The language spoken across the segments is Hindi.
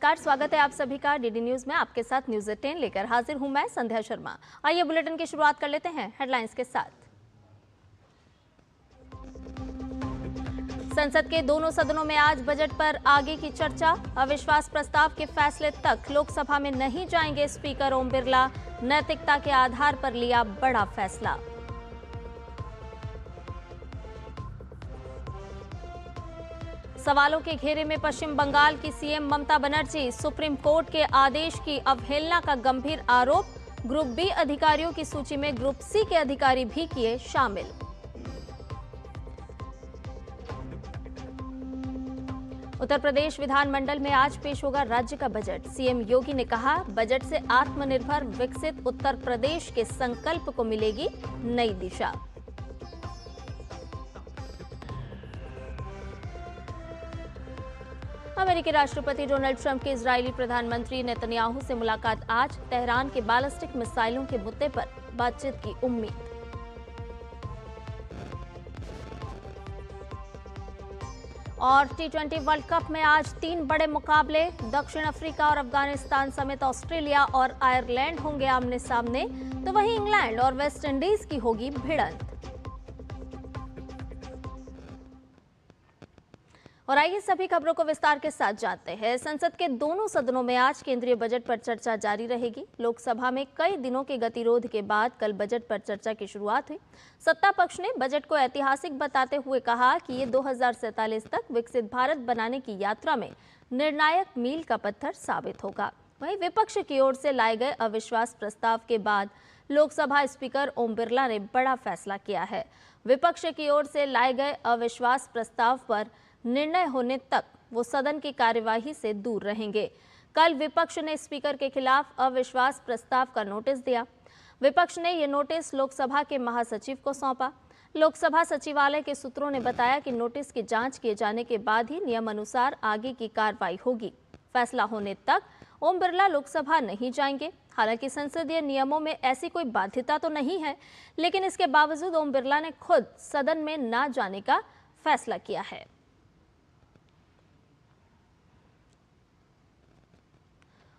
नमस्कार, स्वागत है आप सभी का डीडी न्यूज में। आपके साथ न्यूज 10 लेकर हाजिर हूं मैं संध्या शर्मा। आइए बुलेटिन की शुरुआत कर लेते हैं हेडलाइंस के साथ। संसद के दोनों सदनों में आज बजट पर आगे की चर्चा। अविश्वास प्रस्ताव के फैसले तक लोकसभा में नहीं जाएंगे स्पीकर ओम बिरला। नैतिकता के आधार पर लिया बड़ा फैसला। सवालों के घेरे में पश्चिम बंगाल की CM Mamata Banerjee. Supreme court के आदेश की अवहेलना का गंभीर आरोप। ग्रुप बी अधिकारियों की सूची में ग्रुप सी के अधिकारी भी किए शामिल। उत्तर प्रदेश विधानमंडल में आज पेश होगा राज्य का बजट। सीएम योगी ने कहा, बजट से आत्मनिर्भर विकसित उत्तर प्रदेश के संकल्प को मिलेगी नई दिशा। अमेरिकी राष्ट्रपति डोनाल्ड ट्रंप के इजरायली प्रधानमंत्री नेतन्याहू से मुलाकात आज। तेहरान के बैलिस्टिक मिसाइलों के मुद्दे पर बातचीत की उम्मीद। और टी20 वर्ल्ड कप में आज 3 बड़े मुकाबले। दक्षिण अफ्रीका और अफगानिस्तान समेत ऑस्ट्रेलिया और आयरलैंड होंगे आमने सामने, तो वहीं इंग्लैंड और वेस्ट इंडीज की होगी भिड़ंत। और आइए सभी खबरों को विस्तार के साथ जानते हैं। संसद के दोनों सदनों में आज केंद्रीय बजट पर चर्चा जारी रहेगी। लोकसभा में कई दिनों के गतिरोध के बाद कल बजट पर चर्चा की शुरुआत हुई। सत्ता पक्ष ने बजट को ऐतिहासिक बताते हुए कहा कि ये 2047 तक विकसित भारत बनाने की यात्रा में निर्णायक मील का पत्थर साबित होगा। वहीं विपक्ष की ओर से लाए गए अविश्वास प्रस्ताव के बाद लोकसभा स्पीकर ओम बिरला ने बड़ा फैसला किया है। विपक्ष की ओर से लाए गए अविश्वास प्रस्ताव पर निर्णय होने तक वो सदन की कार्यवाही से दूर रहेंगे। कल विपक्ष ने स्पीकर के खिलाफ अविश्वास प्रस्ताव का नोटिस दिया। विपक्ष ने ये नोटिस लोकसभा के महासचिव को सौंपा। लोकसभा सचिवालय के सूत्रों ने बताया कि नोटिस की जांच किए जाने के बाद ही नियमानुसार आगे की कार्रवाई होगी। फैसला होने तक ओम बिरला लोकसभा नहीं जाएंगे। हालांकि संसदीय नियमों में ऐसी कोई बाध्यता तो नहीं है, लेकिन इसके बावजूद ओम बिरला ने खुद सदन में न जाने का फैसला किया है।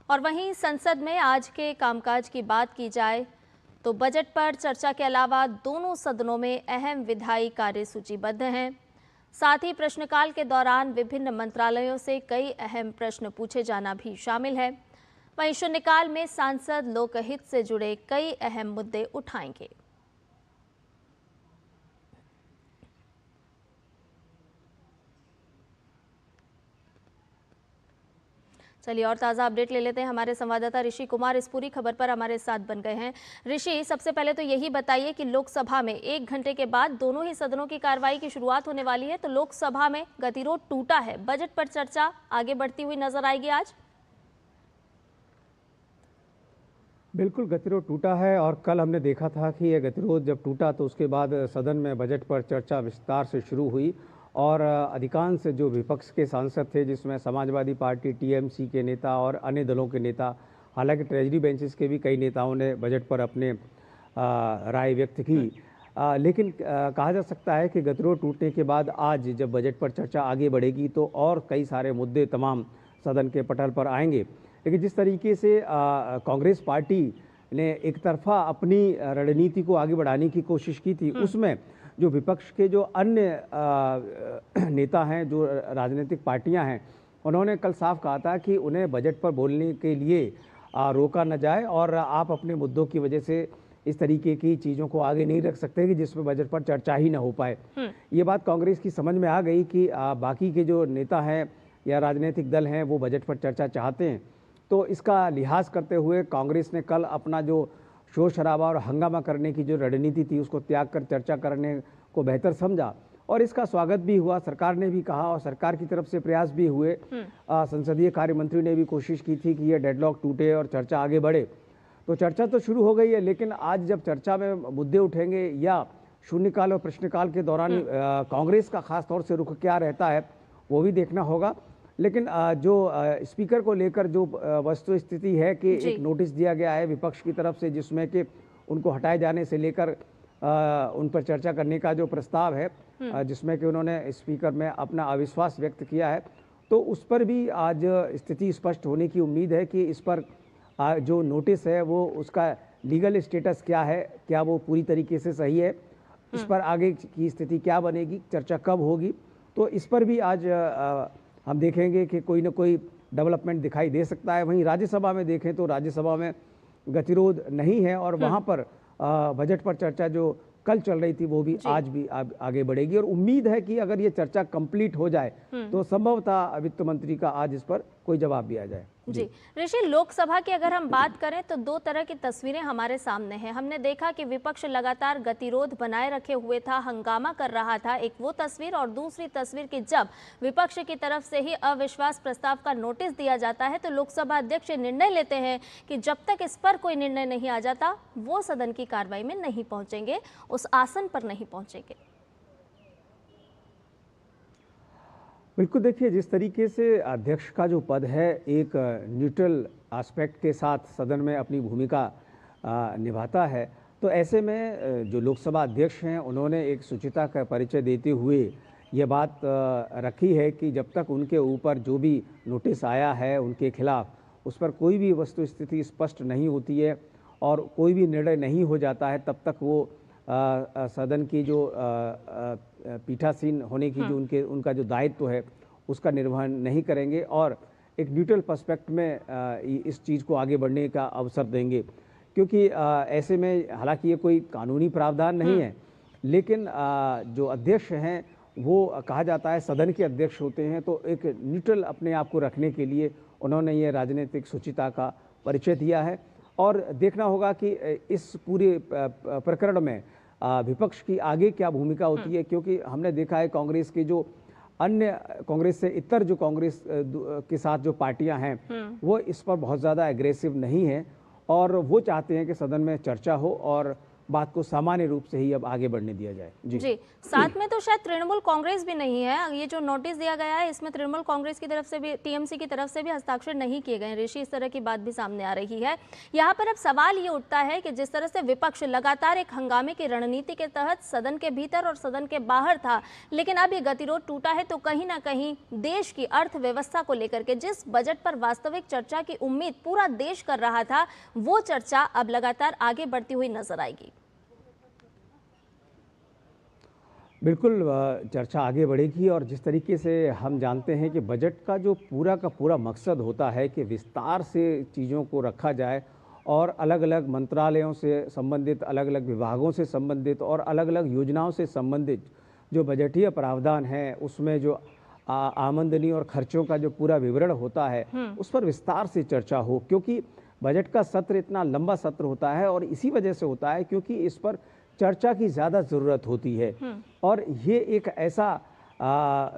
और वहीं संसद में आज के कामकाज की बात की जाए तो बजट पर चर्चा के अलावा दोनों सदनों में अहम विधायी कार्य सूचीबद्ध हैं। साथ ही प्रश्नकाल के दौरान विभिन्न मंत्रालयों से कई अहम प्रश्न पूछे जाना भी शामिल है। वहीं शून्यकाल में सांसद लोकहित से जुड़े कई अहम मुद्दे उठाएंगे। चलिए और ताज़ा अपडेट ले लेते हैं। हमारे संवाददाता ऋषि कुमार इस पूरी खबर पर हमारे साथ बन गए हैं। ऋषि, सबसे पहले तो यही बताइए कि लोकसभा में 1 घंटे के बाद दोनों ही सदनों की कार्रवाई की शुरुआत होने वाली है, तो लोकसभा में गतिरोध टूटा है। बजट पर चर्चा आगे बढ़ती हुई नजर आएगी आज। बिल्कुल गतिरोध टूटा है और कल हमने देखा था कि यह गतिरोध जब टूटा तो उसके बाद सदन में बजट पर चर्चा विस्तार से शुरू हुई और अधिकांश जो विपक्ष के सांसद थे, जिसमें समाजवादी पार्टी, टीएमसी के नेता और अन्य दलों के नेता, हालांकि ट्रेजरी बेंचेस के भी कई नेताओं ने बजट पर अपने राय व्यक्त की, लेकिन कहा जा सकता है कि गतिरोध टूटने के बाद आज जब बजट पर चर्चा आगे बढ़ेगी तो और कई सारे मुद्दे तमाम सदन के पटल पर आएंगे। लेकिन जिस तरीके से कांग्रेस पार्टी ने एक तरफा अपनी रणनीति को आगे बढ़ाने की कोशिश की थी, उसमें जो विपक्ष के जो अन्य नेता हैं, जो राजनीतिक पार्टियां हैं, उन्होंने कल साफ कहा था कि उन्हें बजट पर बोलने के लिए रोका न जाए और आप अपने मुद्दों की वजह से इस तरीके की चीज़ों को आगे नहीं रख सकते कि जिसमें बजट पर चर्चा ही ना हो पाए। ये बात कांग्रेस की समझ में आ गई कि बाकी के जो नेता हैं या राजनीतिक दल हैं वो बजट पर चर्चा चाहते हैं। तो इसका लिहाज करते हुए कांग्रेस ने कल अपना जो शोर शराबा और हंगामा करने की जो रणनीति थी उसको त्याग कर चर्चा करने को बेहतर समझा और इसका स्वागत भी हुआ। सरकार ने भी कहा और सरकार की तरफ से प्रयास भी हुए। संसदीय कार्य मंत्री ने भी कोशिश की थी कि यह डेडलॉक टूटे और चर्चा आगे बढ़े। तो चर्चा तो शुरू हो गई है, लेकिन आज जब चर्चा में मुद्दे उठेंगे या शून्यकाल और प्रश्नकाल के दौरान कांग्रेस का खास तौर से रुख क्या रहता है वो भी देखना होगा। लेकिन जो स्पीकर को लेकर जो वस्तु स्थिति है कि एक नोटिस दिया गया है विपक्ष की तरफ से, जिसमें कि उनको हटाए जाने से लेकर उन पर चर्चा करने का जो प्रस्ताव है, जिसमें कि उन्होंने स्पीकर में अपना अविश्वास व्यक्त किया है, तो उस पर भी आज स्थिति स्पष्ट होने की उम्मीद है कि इस पर जो नोटिस है वो उसका लीगल स्टेटस क्या है, क्या वो पूरी तरीके से सही है, इस पर आगे की स्थिति क्या बनेगी, चर्चा कब होगी, तो इस पर भी आज हम देखेंगे कि कोई ना कोई डेवलपमेंट दिखाई दे सकता है। वहीं राज्यसभा में देखें तो राज्यसभा में गतिरोध नहीं है और वहाँ पर बजट पर चर्चा जो कल चल रही थी वो भी आज भी आगे बढ़ेगी और उम्मीद है कि अगर ये चर्चा कंप्लीट हो जाए तो संभवतः वित्त मंत्री का आज इस पर कोई जवाब भी आ जाए। जी ऋषि, लोकसभा की अगर हम बात करें तो दो तरह की तस्वीरें हमारे सामने हैं। हमने देखा कि विपक्ष लगातार गतिरोध बनाए रखे हुए था, हंगामा कर रहा था, एक वो तस्वीर, और दूसरी तस्वीर कि जब विपक्ष की तरफ से ही अविश्वास प्रस्ताव का नोटिस दिया जाता है तो लोकसभा अध्यक्ष निर्णय लेते हैं कि जब तक इस पर कोई निर्णय नहीं आ जाता वो सदन की कार्रवाई में नहीं पहुंचेंगे, उस आसन पर नहीं पहुंचेंगे। बिल्कुल, देखिए जिस तरीके से अध्यक्ष का जो पद है एक न्यूट्रल एस्पेक्ट के साथ सदन में अपनी भूमिका निभाता है, तो ऐसे में जो लोकसभा अध्यक्ष हैं उन्होंने एक शुचिता का परिचय देते हुए ये बात रखी है कि जब तक उनके ऊपर जो भी नोटिस आया है उनके खिलाफ उस पर कोई भी वस्तु स्थिति स्पष्ट नहीं होती है और कोई भी निर्णय नहीं हो जाता है, तब तक वो सदन की जो पीठासीन होने की जो उनका जो दायित्व है उसका निर्वहन नहीं करेंगे और एक न्यूट्रल पर्सपेक्ट में इस चीज़ को आगे बढ़ने का अवसर देंगे। क्योंकि ऐसे में हालांकि ये कोई कानूनी प्रावधान नहीं है, लेकिन जो अध्यक्ष हैं वो कहा जाता है सदन के अध्यक्ष होते हैं, तो एक न्यूट्रल अपने आप को रखने के लिए उन्होंने ये राजनीतिक शुचिता का परिचय दिया है। और देखना होगा कि इस पूरे प्रकरण में विपक्ष की आगे क्या भूमिका होती है, क्योंकि हमने देखा है कांग्रेस के जो अन्य कांग्रेस से इतर जो कांग्रेस के साथ जो पार्टियां हैं वो इस पर बहुत ज़्यादा एग्रेसिव नहीं है और वो चाहते हैं कि सदन में चर्चा हो और बात को सामान्य रूप से ही अब आगे बढ़ने दिया जाए। जी साथ में तो शायद तृणमूल कांग्रेस भी नहीं है। ये जो नोटिस दिया गया है इसमें तृणमूल कांग्रेस की तरफ से भी, टीएमसी की तरफ से भी हस्ताक्षर नहीं किए गए ऋषि, इस तरह की बात भी सामने आ रही है। यहाँ पर अब सवाल ये उठता है कि जिस तरह से विपक्ष लगातार एक हंगामे की रणनीति के तहत सदन के भीतर और सदन के बाहर था, लेकिन अब ये गतिरोध टूटा है तो कहीं ना कहीं देश की अर्थव्यवस्था को लेकर के जिस बजट पर वास्तविक चर्चा की उम्मीद पूरा देश कर रहा था वो चर्चा अब लगातार आगे बढ़ती हुई नजर आएगी। बिल्कुल, चर्चा आगे बढ़ेगी और जिस तरीके से हम जानते हैं कि बजट का जो पूरा का पूरा मकसद होता है कि विस्तार से चीज़ों को रखा जाए और अलग अलग मंत्रालयों से संबंधित, अलग अलग विभागों से संबंधित और अलग अलग योजनाओं से संबंधित जो बजटीय प्रावधान है उसमें जो आमदनी और खर्चों का जो पूरा विवरण होता है उस पर विस्तार से चर्चा हो, क्योंकि बजट का सत्र इतना लंबा सत्र होता है और इसी वजह से होता है क्योंकि इस पर चर्चा की ज़्यादा ज़रूरत होती है। और ये एक ऐसा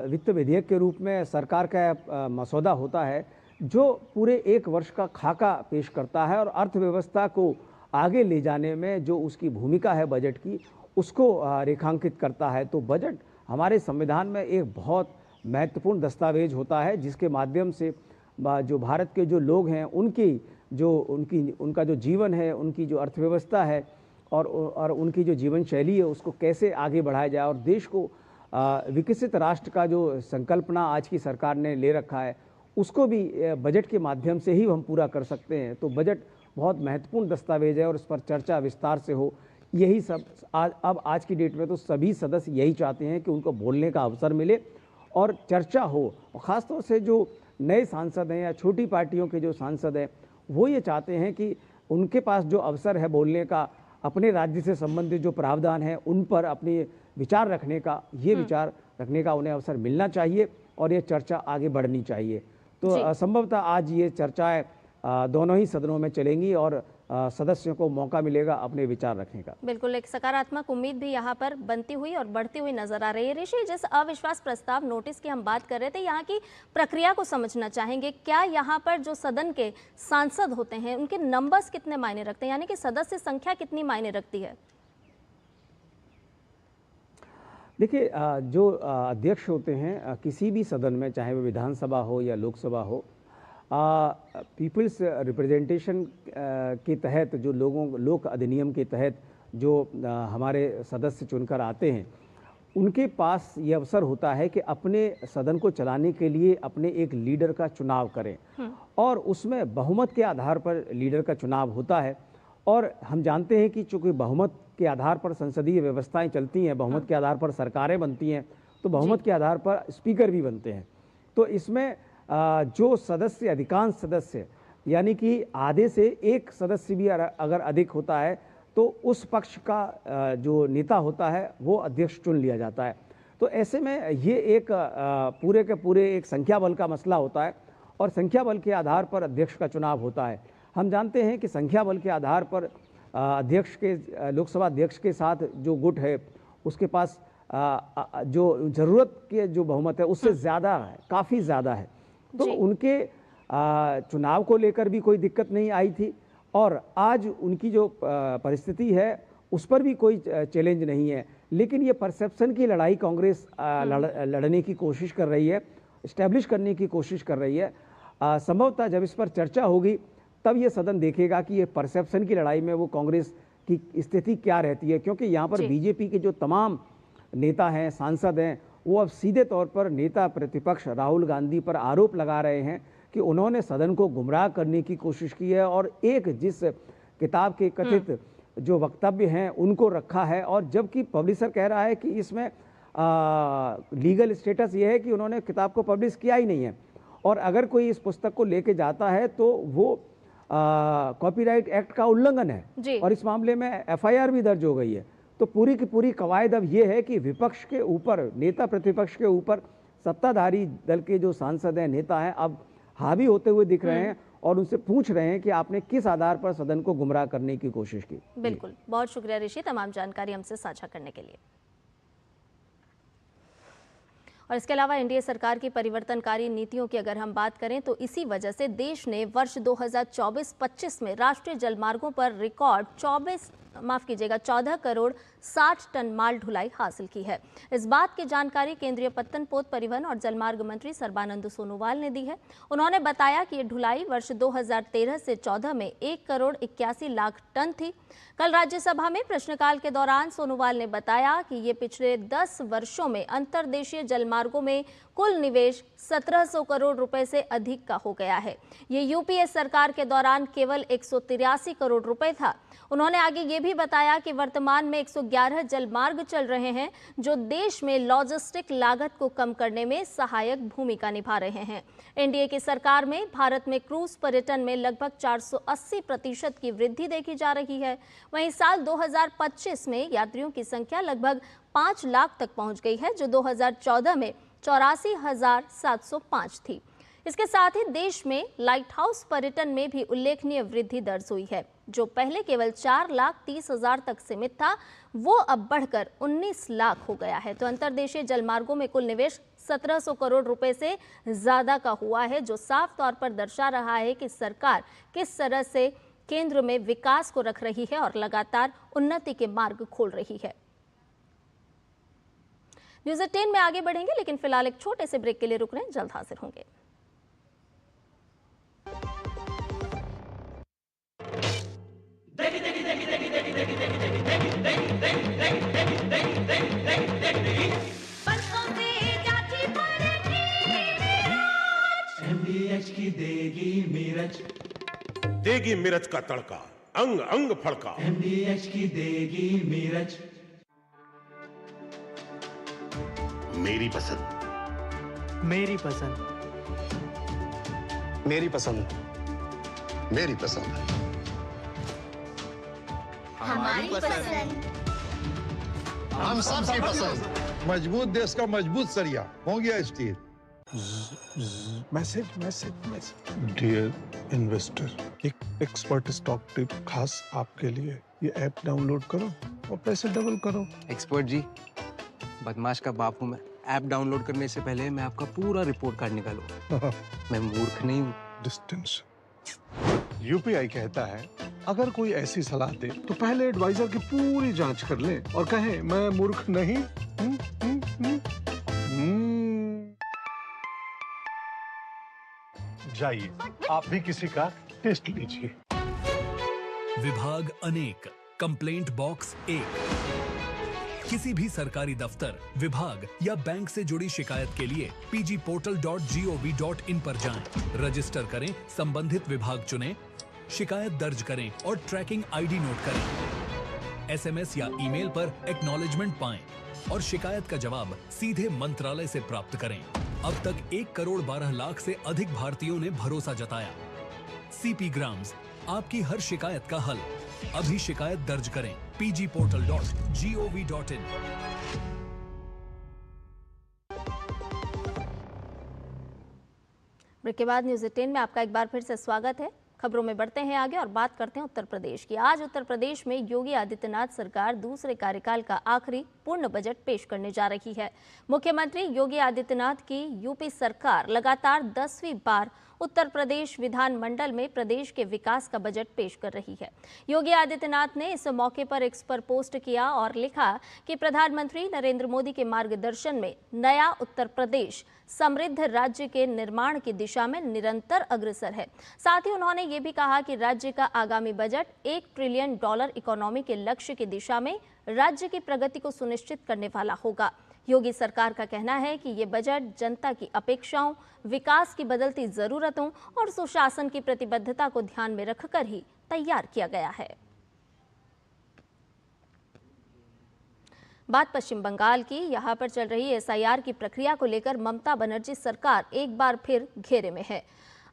वित्त विधेयक के रूप में सरकार का मसौदा होता है जो पूरे एक वर्ष का खाका पेश करता है और अर्थव्यवस्था को आगे ले जाने में जो उसकी भूमिका है बजट की उसको रेखांकित करता है। तो बजट हमारे संविधान में एक बहुत महत्वपूर्ण दस्तावेज होता है जिसके माध्यम से जो भारत के जो लोग हैं उनका जो जीवन है, उनकी जो अर्थव्यवस्था है और उनकी जो जीवन शैली है उसको कैसे आगे बढ़ाया जाए और देश को विकसित राष्ट्र का जो संकल्पना आज की सरकार ने ले रखा है उसको भी बजट के माध्यम से ही हम पूरा कर सकते हैं। तो बजट बहुत महत्वपूर्ण दस्तावेज है और इस पर चर्चा विस्तार से हो, यही सब अब आज की डेट में तो सभी सदस्य यही चाहते हैं कि उनको बोलने का अवसर मिले और चर्चा हो। और ख़ासतौर से जो नए सांसद हैं या छोटी पार्टियों के जो सांसद हैं वो ये चाहते हैं कि उनके पास जो अवसर है बोलने का, अपने राज्य से संबंधित जो प्रावधान है उन पर अपने विचार रखने का, ये विचार रखने का उन्हें अवसर मिलना चाहिए और ये चर्चा आगे बढ़नी चाहिए। तो संभवतः आज ये चर्चाएं दोनों ही सदनों में चलेंगी और सदस्यों को मौका मिलेगा अपने विचार रखने का। बिल्कुल, एक सकारात्मक उम्मीद भी यहाँ पर बनती हुई और बढ़ती हुई नजर आ रही है। ऋषि, जिस अविश्वास प्रस्ताव नोटिस की हम बात कर रहे थे, यहाँ की प्रक्रिया को समझना चाहेंगे। क्या यहाँ पर जो सदन के सांसद होते हैं उनके नंबर्स कितने मायने रखते हैं, यानी कि सदस्य संख्या कितनी मायने रखती है? देखिए, जो अध्यक्ष होते हैं किसी भी सदन में, चाहे वो विधानसभा हो या लोकसभा हो, पीपल्स रिप्रेजेंटेशन के तहत जो लोक अधिनियम के तहत जो हमारे सदस्य चुनकर आते हैं उनके पास ये अवसर होता है कि अपने सदन को चलाने के लिए अपने एक लीडर का चुनाव करें और उसमें बहुमत के आधार पर लीडर का चुनाव होता है। और हम जानते हैं कि चूंकि बहुमत के आधार पर संसदीय व्यवस्थाएं चलती हैं, बहुमत के आधार पर सरकारें बनती हैं, तो बहुमत के आधार पर स्पीकर भी बनते हैं। तो इसमें जो सदस्य, अधिकांश सदस्य यानी कि आधे से एक सदस्य भी अगर अधिक होता है तो उस पक्ष का जो नेता होता है वो अध्यक्ष चुन लिया जाता है। तो ऐसे में ये एक पूरे के पूरे एक संख्या बल का मसला होता है और संख्या बल के आधार पर अध्यक्ष का चुनाव होता है। हम जानते हैं कि संख्या बल के आधार पर अध्यक्ष के, लोकसभा अध्यक्ष के साथ जो गुट है उसके पास जो ज़रूरत के जो बहुमत है उससे ज़्यादा है, काफ़ी ज़्यादा है। तो उनके चुनाव को लेकर भी कोई दिक्कत नहीं आई थी और आज उनकी जो परिस्थिति है उस पर भी कोई चैलेंज नहीं है। लेकिन ये परसेप्शन की लड़ाई कांग्रेस लड़ने की कोशिश कर रही है, इस्टेब्लिश करने की कोशिश कर रही है। संभवतः जब इस पर चर्चा होगी तब ये सदन देखेगा कि ये परसेप्शन की लड़ाई में वो कांग्रेस की स्थिति क्या रहती है, क्योंकि यहाँ पर बीजेपी के जो तमाम नेता हैं, सांसद हैं, वो अब सीधे तौर पर नेता प्रतिपक्ष राहुल गांधी पर आरोप लगा रहे हैं कि उन्होंने सदन को गुमराह करने की कोशिश की है और एक जिस किताब के कथित जो वक्तव्य हैं उनको रखा है। और जबकि पब्लिशर कह रहा है कि इसमें लीगल स्टेटस ये है कि उन्होंने किताब को पब्लिश किया ही नहीं है और अगर कोई इस पुस्तक को लेके जाता है तो वो कॉपीराइट एक्ट का उल्लंघन है और इस मामले में एफआईआर भी दर्ज हो गई है। तो पूरी की पूरी कवायद अब ये है कि विपक्ष के ऊपर, नेता प्रतिपक्ष के ऊपर सत्ताधारी दल के जो सांसद हैं, नेता हैं, अब हावी होते हुए दिख रहे हैं और उनसे पूछ रहे हैं कि आपने किस आधार पर सदन को गुमराह करने की कोशिश की। बिल्कुल, बहुत शुक्रिया ऋषि तमाम जानकारी हमसे साझा करने के लिए। और इसके अलावा एनडीए सरकार की परिवर्तनकारी नीतियों की अगर हम बात करें तो इसी वजह से देश ने वर्ष 2024-25 में राष्ट्रीय जलमार्गों पर रिकॉर्ड 14 करोड़ 60 टन माल ढुलाई हासिल की है। इस बात की जानकारी केंद्रीय पत्तन पोत परिवहन और जलमार्ग मंत्री सर्बानंद सोनोवाल ने दी है। उन्होंने बताया कि ये ढुलाई वर्ष 2013 से 14 में 1 करोड़ 81 लाख टन थी। कल राज्यसभा में प्रश्नकाल के दौरान सोनोवाल ने बताया कि ये पिछले 10 वर्षों में अंतर्देशीय जलमार्गों में कुल निवेश 1700 करोड़ रुपए से अधिक का हो गया है। ये यूपीए सरकार के दौरान केवल 183 करोड़ रुपए था। उन्होंने आगे ये भी बताया कि वर्तमान में 111 जलमार्ग चल रहे हैं जो देश में लॉजिस्टिक लागत को कम करने में सहायक भूमिका निभा रहे हैं। एनडीए की सरकार में भारत में क्रूज पर्यटन में लगभग 480% की वृद्धि देखी जा रही है। वहीं साल 2025 में यात्रियों की संख्या लगभग 5 लाख तक पहुंच गई है, जो 2014 में 84,705 थी। इसके साथ ही देश में लाइट हाउस पर्यटन में भी उल्लेखनीय वृद्धि दर्ज हुई है। जो पहले केवल 4,30,000 तक सीमित था, वो अब बढ़कर 19 लाख हो गया है। तो अंतर्देशीय जलमार्गों में कुल निवेश 1700 करोड़ रुपए से ज्यादा का हुआ है, जो साफ तौर पर दर्शा रहा है कि सरकार किस तरह से केंद्र में विकास को रख रही है और लगातार उन्नति के मार्ग खोल रही है। न्यूज़ 10 में आगे बढ़ेंगे, लेकिन फिलहाल एक छोटे से ब्रेक के लिए रुक रहे हैं, जल्द हाजिर होंगे। MBH की देगी मिर्च, देगी मिर्च का तड़का, अंग अंग फड़का। MBH की देगी मिर्च। मेरी पसंद, मेरी पसंद, मेरी पसंद, मेरी पसंद, हमारी पसंद, हम सबकी पसंद। मजबूत देश का मजबूत सरिया हो गया steel. Message message message dear investor, एक एक्सपर्ट स्टॉक टिप खास आपके लिए। ये ऐप डाउनलोड करो और पैसे डबल करो। एक्सपर्ट जी, बदमाश का बाप हूँ मैं। ऐप डाउनलोड करने से पहले मैं आपका पूरा रिपोर्ट कार्ड निकालूंगा। मैं मूर्ख नहीं हूँ। डिस्टेंस। यूपीआई कहता है अगर कोई ऐसी सलाह दे तो पहले एडवाइजर की पूरी जांच कर ले और कहे मैं मूर्ख नहीं। जाइए आप भी किसी का टेस्ट लीजिए। विभाग अनेक, कंप्लेंट बॉक्स 1, किसी भी सरकारी दफ्तर, विभाग या बैंक से जुड़ी शिकायत के लिए pgportal.gov.in पर जाएं, रजिस्टर करें, संबंधित विभाग चुनें, शिकायत दर्ज करें और ट्रैकिंग आईडी नोट करें। एसएमएस या ईमेल पर एक्नॉलेजमेंट पाएं और शिकायत का जवाब सीधे मंत्रालय से प्राप्त करें। अब तक 1,12,00,000 से अधिक भारतीयों ने भरोसा जताया। सीपी ग्राम्स, आपकी हर शिकायत का हल। अभी शिकायत दर्ज करें pgportal.gov.in। ब्रेक के बाद न्यूज़ 18 में आपका एक बार फिर से स्वागत है। खबरों में बढ़ते हैं आगे और बात करते हैं उत्तर प्रदेश की। आज उत्तर प्रदेश में योगी आदित्यनाथ सरकार दूसरे कार्यकाल का आखिरी पूर्ण बजट पेश करने जा रही है। मुख्यमंत्री योगी आदित्यनाथ की यूपी सरकार लगातार 10वीं बार उत्तर प्रदेश विधानमंडल में प्रदेश के विकास का बजट पेश कर रही है। योगी आदित्यनाथ ने इस मौके पर एक्स पर पोस्ट किया और लिखा कि प्रधानमंत्री नरेंद्र मोदी के मार्गदर्शन में नया उत्तर प्रदेश समृद्ध राज्य के निर्माण की दिशा में निरंतर अग्रसर है। साथ ही उन्होंने ये भी कहा कि राज्य का आगामी बजट $1 ट्रिलियन इकोनॉमी के लक्ष्य की दिशा में राज्य की प्रगति को सुनिश्चित करने वाला होगा। योगी सरकार का कहना है कि ये बजट जनता की अपेक्षाओं, विकास की बदलती जरूरतों और सुशासन की प्रतिबद्धता को ध्यान में रखकर ही तैयार किया गया है। बात पश्चिम बंगाल की। यहां पर चल रही एसआईआर की प्रक्रिया को लेकर ममता बनर्जी सरकार एक बार फिर घेरे में है।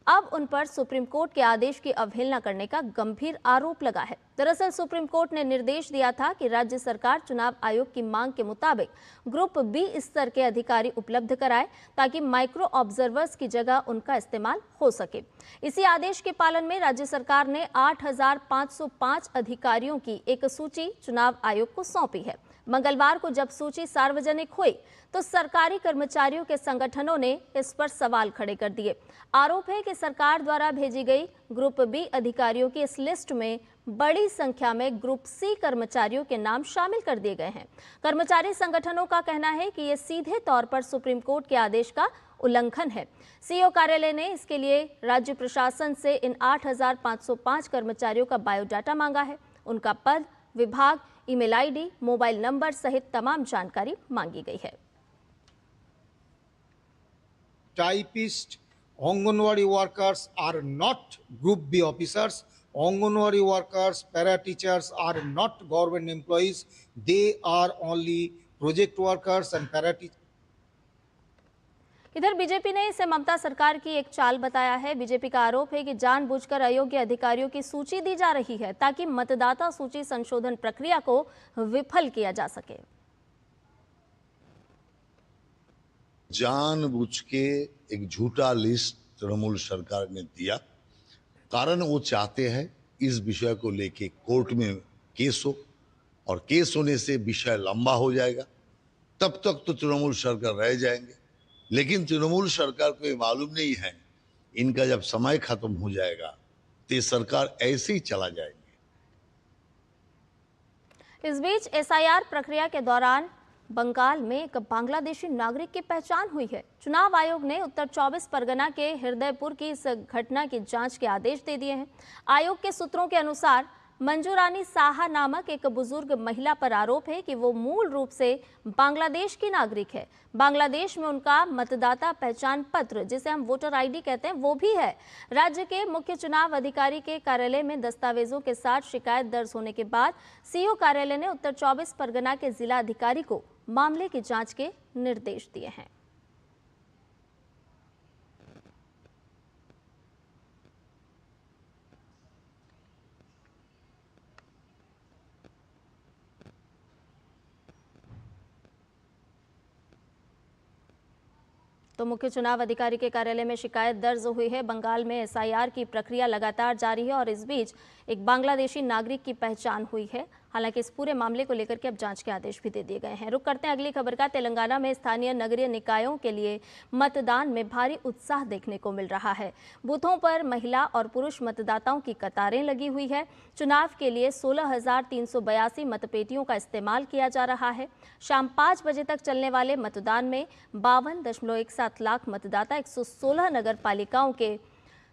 अब उन पर सुप्रीम कोर्ट के आदेश की अवहेलना करने का गंभीर आरोप लगा है। दरअसल सुप्रीम कोर्ट ने निर्देश दिया था कि राज्य सरकार चुनाव आयोग की मांग के मुताबिक ग्रुप बी स्तर के अधिकारी उपलब्ध कराए ताकि माइक्रो ऑब्जर्वर्स की जगह उनका इस्तेमाल हो सके। इसी आदेश के पालन में राज्य सरकार ने 8,505 अधिकारियों की एक सूची चुनाव आयोग को सौंपी है। मंगलवार को जब सूची सार्वजनिक हुई तो सरकारी कर्मचारियों के संगठनों ने इस पर सवाल खड़े कर दिए। आरोप है कि सरकार द्वारा भेजी गई ग्रुप बी अधिकारियों की इस लिस्ट में बड़ी संख्या में ग्रुप सी कर्मचारियों के नाम शामिल कर दिए गए हैं। कर्मचारी संगठनों का कहना है कि ये सीधे तौर पर सुप्रीम कोर्ट के आदेश का उल्लंघन है। सीईओ कार्यालय ने इसके लिए राज्य प्रशासन से इन 8,505 कर्मचारियों का बायोडाटा मांगा है। उनका पद, विभाग, ईमेल आईडी, मोबाइल नंबर सहित तमाम जानकारी मांगी गई है। Typists, Anganwadi workers are not Group B officers. Anganwadi workers, para-teachers are not government employees. They are only project workers and para-teachers. इधर बीजेपी ने इसे ममता सरकार की एक चाल बताया है। बीजेपी का आरोप है कि जानबूझकर अयोग्य अधिकारियों की सूची दी जा रही है ताकि मतदाता सूची संशोधन प्रक्रिया को विफल किया जा सके। जानबूझ के एक झूठा लिस्ट तृणमूल सरकार ने दिया। कारण वो चाहते हैं इस विषय को लेके कोर्ट में केस हो और केस होने से विषय लंबा हो जाएगा। तब तक तो तृणमूल सरकार रह जाएंगे, लेकिन तृणमूल सरकार को ये मालूम नहीं है इनका जब समय खत्म हो जाएगा तो सरकार ऐसे ही चला जाएंगे। इस बीच एसआईआर प्रक्रिया के दौरान बंगाल में एक बांग्लादेशी नागरिक की पहचान हुई है। चुनाव आयोग ने उत्तर 24 परगना के हृदयपुर की इस घटना की जांच के आदेश दे दिए हैं। आयोग के सूत्रों के अनुसार मंजूरानी साहा नामक एक बुजुर्ग महिला पर आरोप है कि वो मूल रूप से बांग्लादेश की नागरिक है। बांग्लादेश में उनका मतदाता पहचान पत्र, जिसे हम वोटर आईडी कहते हैं, वो भी है। राज्य के मुख्य चुनाव अधिकारी के कार्यालय में दस्तावेजों के साथ शिकायत दर्ज होने के बाद सीईओ कार्यालय ने उत्तर 24 परगना के जिला अधिकारी को मामले की जांच के निर्देश दिए हैं। तो मुख्य चुनाव अधिकारी के कार्यालय में शिकायत दर्ज हुई है। बंगाल में एसआईआर की प्रक्रिया लगातार जारी है और इस बीच एक बांग्लादेशी नागरिक की पहचान हुई है। हालांकि इस पूरे मामले को लेकर के अब जांच के आदेश भी दे दिए गए हैं। रुक करते हैं अगली खबर का। तेलंगाना में स्थानीय नगरीय निकायों के लिए मतदान में भारी उत्साह देखने को मिल रहा है। बूथों पर महिला और पुरुष मतदाताओं की कतारें लगी हुई है। चुनाव के लिए 16,382 मतपेटियों का इस्तेमाल किया जा रहा है। शाम 5 बजे तक चलने वाले मतदान में 52.17 लाख मतदाता 116 नगर पालिकाओं के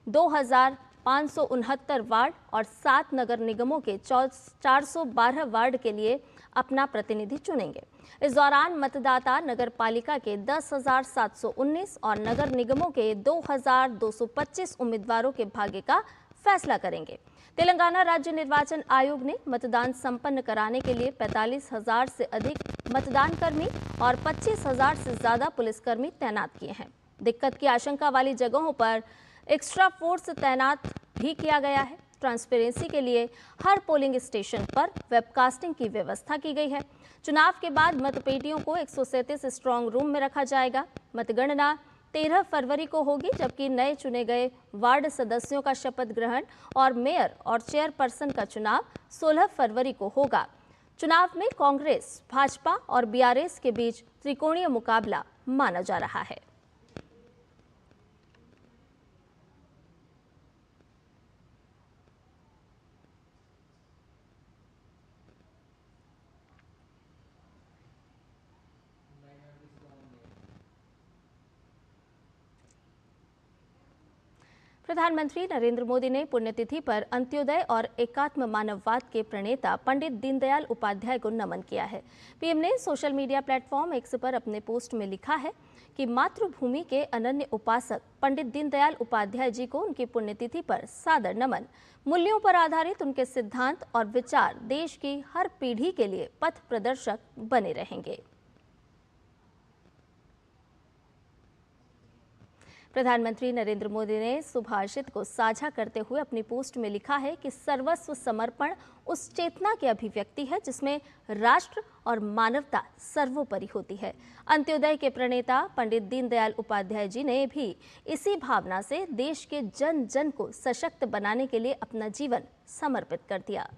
2,569 वार्ड और 7 नगर निगमों के 412 वार्ड के लिए अपना प्रतिनिधि चुनेंगे। इस दौरान मतदाता नगर पालिका के 10,719 और नगर निगमों के 2,225 उम्मीदवारों के भाग्य का फैसला करेंगे। तेलंगाना राज्य निर्वाचन आयोग ने मतदान संपन्न कराने के लिए 45,000 से अधिक मतदान कर्मी और 25,000 से ज्यादा पुलिसकर्मी तैनात किए हैं। दिक्कत की आशंका वाली जगहों पर एक्स्ट्रा फोर्स तैनात भी किया गया है। ट्रांसपेरेंसी के लिए हर पोलिंग स्टेशन पर वेबकास्टिंग की व्यवस्था की गई है। चुनाव के बाद मतपेटियों को 137 स्ट्रांग रूम में रखा जाएगा। मतगणना 13 फरवरी को होगी, जबकि नए चुने गए वार्ड सदस्यों का शपथ ग्रहण और मेयर और चेयरपर्सन का चुनाव 16 फरवरी को होगा। चुनाव में कांग्रेस, भाजपा और बीआरएस के बीच त्रिकोणीय मुकाबला माना जा रहा है। प्रधानमंत्री नरेंद्र मोदी ने पुण्यतिथि पर अंत्योदय और एकात्म मानववाद के प्रणेता पंडित दीनदयाल उपाध्याय को नमन किया है। पीएम ने सोशल मीडिया प्लेटफॉर्म एक्स पर अपने पोस्ट में लिखा है कि मातृभूमि के अनन्य उपासक पंडित दीनदयाल उपाध्याय जी को उनकी पुण्यतिथि पर सादर नमन। मूल्यों पर आधारित उनके सिद्धांत और विचार देश की हर पीढ़ी के लिए पथ प्रदर्शक बने रहेंगे। प्रधानमंत्री नरेंद्र मोदी ने सुभाषित को साझा करते हुए अपनी पोस्ट में लिखा है कि सर्वस्व समर्पण उस चेतना की अभिव्यक्ति है जिसमें राष्ट्र और मानवता सर्वोपरि होती है। अंत्योदय के प्रणेता पंडित दीनदयाल उपाध्याय जी ने भी इसी भावना से देश के जन जन को सशक्त बनाने के लिए अपना जीवन समर्पित कर दिया।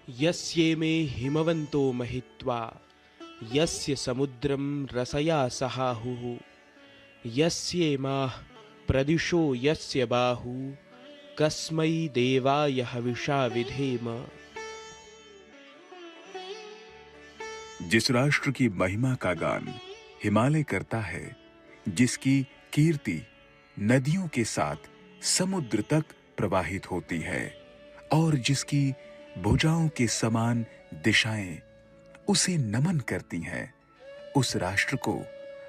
यस्ये में हिमवंतो महित्वा यस्य समुद्रम रसया सहाहुः यस्ये माः प्रदिशो यस्य बाहु कस्मै देवाय हविषा विधेम। जिस राष्ट्र की महिमा का गान हिमालय करता है, जिसकी कीर्ति नदियों के साथ समुद्र तक प्रवाहित होती है और जिसकी भुजाओं के समान दिशाएं उसे नमन करती हैं, उस राष्ट्र को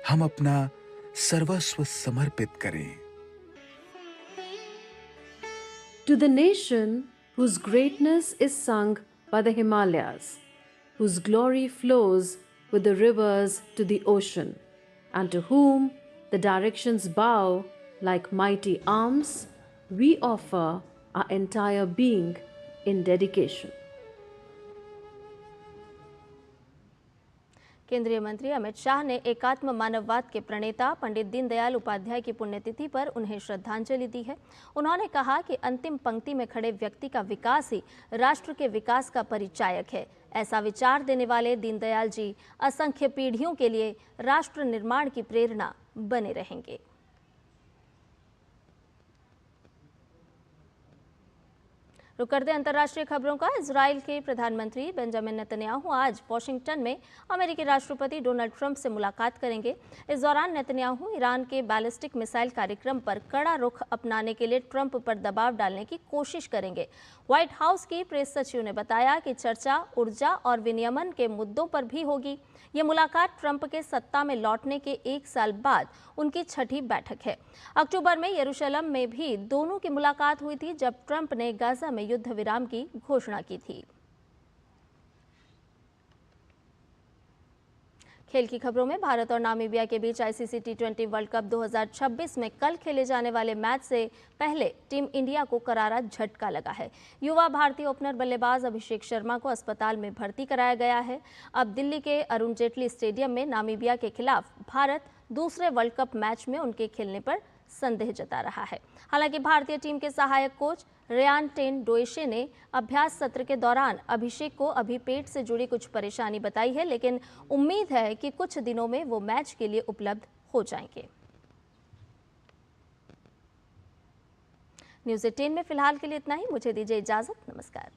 हम अपना सर्वस्व समर्पित करें। To the nation whose greatness is sung by the Himalayas, whose glory flows with the rivers to the ocean, and to whom the directions bow like mighty arms, we offer our entire being in dedication. केंद्रीय मंत्री अमित शाह ने एकात्म मानववाद के प्रणेता पंडित दीनदयाल उपाध्याय की पुण्यतिथि पर उन्हें श्रद्धांजलि दी है। उन्होंने कहा कि अंतिम पंक्ति में खड़े व्यक्ति का विकास ही राष्ट्र के विकास का परिचायक है। ऐसा विचार देने वाले दीनदयाल जी असंख्य पीढ़ियों के लिए राष्ट्र निर्माण की प्रेरणा बने रहेंगे। रुक करते अंतर्राष्ट्रीय खबरों का। इजराइल के प्रधानमंत्री बेंजामिन नेतन्याहू आज वॉशिंगटन में अमेरिकी राष्ट्रपति डोनाल्ड ट्रंप से मुलाकात करेंगे। इस दौरान नेतन्याहू ईरान के बैलिस्टिक मिसाइल कार्यक्रम पर कड़ा रुख अपनाने के लिए ट्रंप पर दबाव डालने की कोशिश करेंगे। व्हाइट हाउस की प्रेस सचिव ने बताया कि चर्चा ऊर्जा और विनियमन के मुद्दों पर भी होगी। ये मुलाकात ट्रंप के सत्ता में लौटने के 1 साल बाद उनकी छठी बैठक है। अक्टूबर में यरूशलेम में भी दोनों की मुलाकात हुई थी, जब ट्रंप ने गाजा में युद्ध विराम की घोषणा की थी। खेल की खबरों में भारत और नामीबिया के बीच आईसीसी टी20 वर्ल्ड कप 2026 में कल खेले जाने वाले मैच से पहले टीम इंडिया को करारा झटका लगा है। युवा भारतीय ओपनर बल्लेबाज अभिषेक शर्मा को अस्पताल में भर्ती कराया गया है। अब दिल्ली के अरुण जेटली स्टेडियम में नामीबिया के खिलाफ भारत दूसरे वर्ल्ड कप मैच में उनके खेलने पर संदेह जता रहा है। हालांकि भारतीय टीम के सहायक कोच रेयान टेन डोएशे ने अभ्यास सत्र के दौरान अभिषेक को अभी पेट से जुड़ी कुछ परेशानी बताई है, लेकिन उम्मीद है कि कुछ दिनों में वो मैच के लिए उपलब्ध हो जाएंगे। न्यूज़ 18 में फिलहाल के लिए इतना ही। मुझे दीजिए इजाजत। नमस्कार।